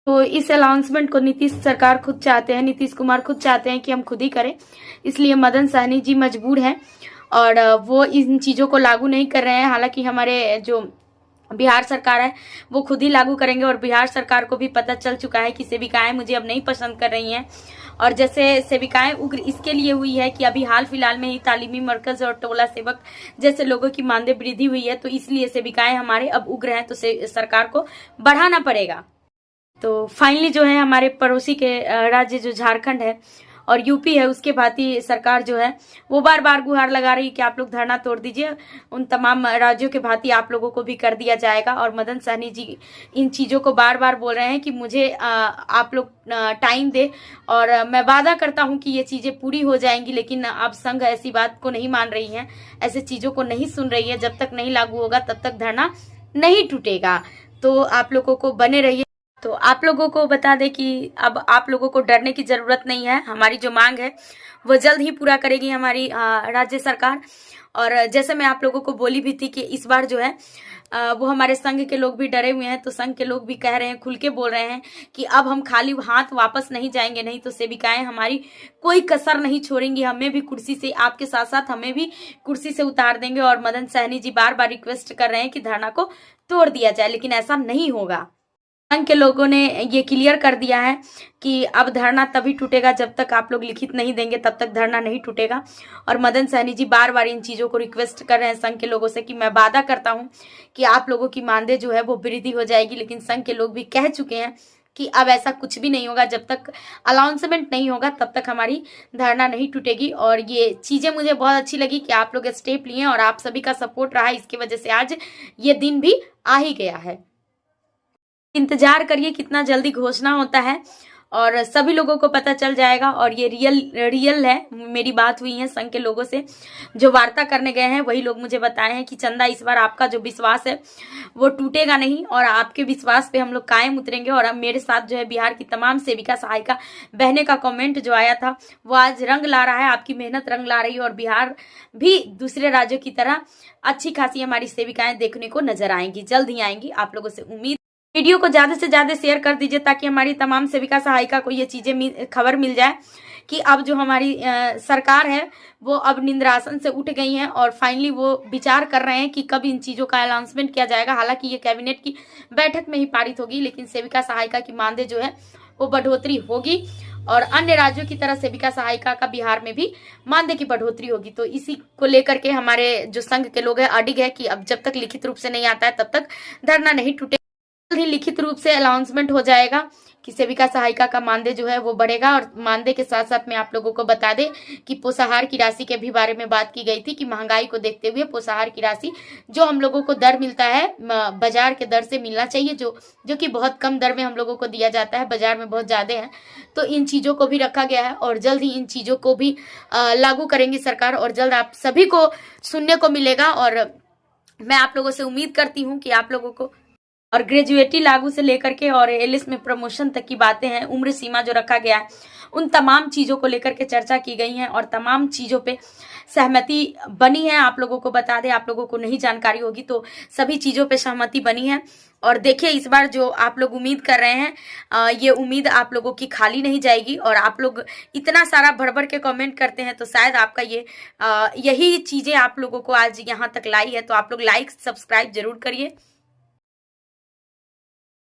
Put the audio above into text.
तो इस अनाउंसमेंट को नीतीश सरकार खुद चाहते हैं, नीतीश कुमार खुद चाहते हैं कि हम खुद ही करें, इसलिए मदन सहनी जी मजबूर हैं और वो इन चीज़ों को लागू नहीं कर रहे हैं। हालांकि हमारे जो बिहार सरकार है वो खुद ही लागू करेंगे और बिहार सरकार को भी पता चल चुका है कि सेविकाएं मुझे अब नहीं पसंद कर रही हैं। और जैसे सेविकाएं उग्र इसके लिए हुई है कि अभी हाल फिलहाल में ही तालीमी मरकज और टोला सेवक जैसे लोगों की मानदेय वृद्धि हुई है, तो इसलिए सेविकाएं हमारे अब उग्र हैं, तो सरकार को बढ़ाना पड़ेगा। तो फाइनली जो है हमारे पड़ोसी के राज्य जो झारखंड है और यूपी है, उसके भांति सरकार जो है वो बार बार गुहार लगा रही है कि आप लोग धरना तोड़ दीजिए। उन तमाम राज्यों के भांति आप लोगों को भी कर दिया जाएगा। और मदन सहनी जी इन चीज़ों को बार बार बोल रहे हैं कि मुझे आप लोग टाइम दे और मैं वादा करता हूं कि ये चीज़ें पूरी हो जाएंगी। लेकिन अब संघ ऐसी बात को नहीं मान रही है, ऐसे चीज़ों को नहीं सुन रही है। जब तक नहीं लागू होगा तब तक धरना नहीं टूटेगा। तो आप लोगों को बने रहिए। तो आप लोगों को बता दें कि अब आप लोगों को डरने की जरूरत नहीं है। हमारी जो मांग है वो जल्द ही पूरा करेगी हमारी राज्य सरकार। और जैसे मैं आप लोगों को बोली भी थी कि इस बार जो है वो हमारे संघ के लोग भी डरे हुए हैं, तो संघ के लोग भी कह रहे हैं, खुल के बोल रहे हैं कि अब हम खाली हाथ वापस नहीं जाएंगे, नहीं तो सेविकाएं हमारी कोई कसर नहीं छोड़ेंगी, हमें भी कुर्सी से, आपके साथ साथ हमें भी कुर्सी से उतार देंगे। और मदन सहनी जी बार बार रिक्वेस्ट कर रहे हैं कि धरना को तोड़ दिया जाए, लेकिन ऐसा नहीं होगा। संघ के लोगों ने ये क्लियर कर दिया है कि अब धरना तभी टूटेगा जब तक आप लोग लिखित नहीं देंगे, तब तक धरना नहीं टूटेगा। और मदन सहनी जी बार बार इन चीज़ों को रिक्वेस्ट कर रहे हैं संघ के लोगों से कि मैं वादा करता हूं कि आप लोगों की मानदेय जो है वो वृद्धि हो जाएगी। लेकिन संघ के लोग भी कह चुके हैं कि अब ऐसा कुछ भी नहीं होगा, जब तक अनाउंसमेंट नहीं होगा तब तक हमारी धरना नहीं टूटेगी। और ये चीज़ें मुझे बहुत अच्छी लगी कि आप लोग स्टेप लिए और आप सभी का सपोर्ट रहा, इसकी वजह से आज ये दिन भी आ ही गया है। इंतजार करिए कितना जल्दी घोषणा होता है और सभी लोगों को पता चल जाएगा। और ये रियल है। मेरी बात हुई है संघ के लोगों से, जो वार्ता करने गए हैं वही लोग मुझे बताए हैं कि चंदा इस बार आपका जो विश्वास है वो टूटेगा नहीं और आपके विश्वास पे हम लोग कायम उतरेंगे। और अब मेरे साथ जो है बिहार की तमाम सेविका सहायिका बहने का कमेंट जो आया था वो आज रंग ला रहा है, आपकी मेहनत रंग ला रही है। और बिहार भी दूसरे राज्यों की तरह अच्छी खासी हमारी सेविकाएं देखने को नजर आएंगी, जल्द ही आएंगी, आप लोगों से उम्मीद। वीडियो को ज्यादा से ज्यादा शेयर कर दीजिए ताकि हमारी तमाम सेविका सहायिका को ये चीजें खबर मिल जाए कि अब जो हमारी सरकार है वो अब निंद्रासन से उठ गई है और फाइनली वो विचार कर रहे हैं कि कब इन चीजों का अनाउंसमेंट किया जाएगा। हालांकि ये कैबिनेट की बैठक में ही पारित होगी, लेकिन सेविका सहायिका की मानदेय जो है वो बढ़ोतरी होगी और अन्य राज्यों की तरह सेविका सहायिका का बिहार में भी मानदेय की बढ़ोतरी होगी। तो इसी को लेकर के हमारे जो संघ के लोग हैं अडिग है कि अब जब तक लिखित रूप से नहीं आता है तब तक धरना नहीं टूटे। ही लिखित रूप से अनाउंसमेंट हो जाएगा कि सेविका सहायिका का मानदेय जो है वो बढ़ेगा। और मानदेय के साथ साथ मैं आप लोगों को बता दें कि पोषाहार की राशि के भी बारे में बात की गई थी कि महंगाई को देखते हुए पोषाहार की राशि जो हम लोगों को दर मिलता है बाजार के दर से मिलना चाहिए, जो कि बहुत कम दर में हम लोगों को दिया जाता है, बाजार में बहुत ज्यादा है। तो इन चीजों को भी रखा गया है और जल्द ही इन चीजों को भी लागू करेंगी सरकार और जल्द आप सभी को सुनने को मिलेगा। और मैं आप लोगों से उम्मीद करती हूँ कि आप लोगों को और ग्रेजुएटी लागू से लेकर के और एलिस में प्रमोशन तक की बातें हैं, उम्र सीमा जो रखा गया है, उन तमाम चीज़ों को लेकर के चर्चा की गई है और तमाम चीज़ों पे सहमति बनी है। आप लोगों को बता दें, आप लोगों को नहीं जानकारी होगी तो सभी चीज़ों पे सहमति बनी है। और देखिए इस बार जो आप लोग उम्मीद कर रहे हैं ये उम्मीद आप लोगों की खाली नहीं जाएगी। और आप लोग इतना सारा भर के कमेंट करते हैं तो शायद आपका ये यही चीज़ें आप लोगों को आज यहाँ तक लाई है। तो आप लोग लाइक सब्सक्राइब जरूर करिए।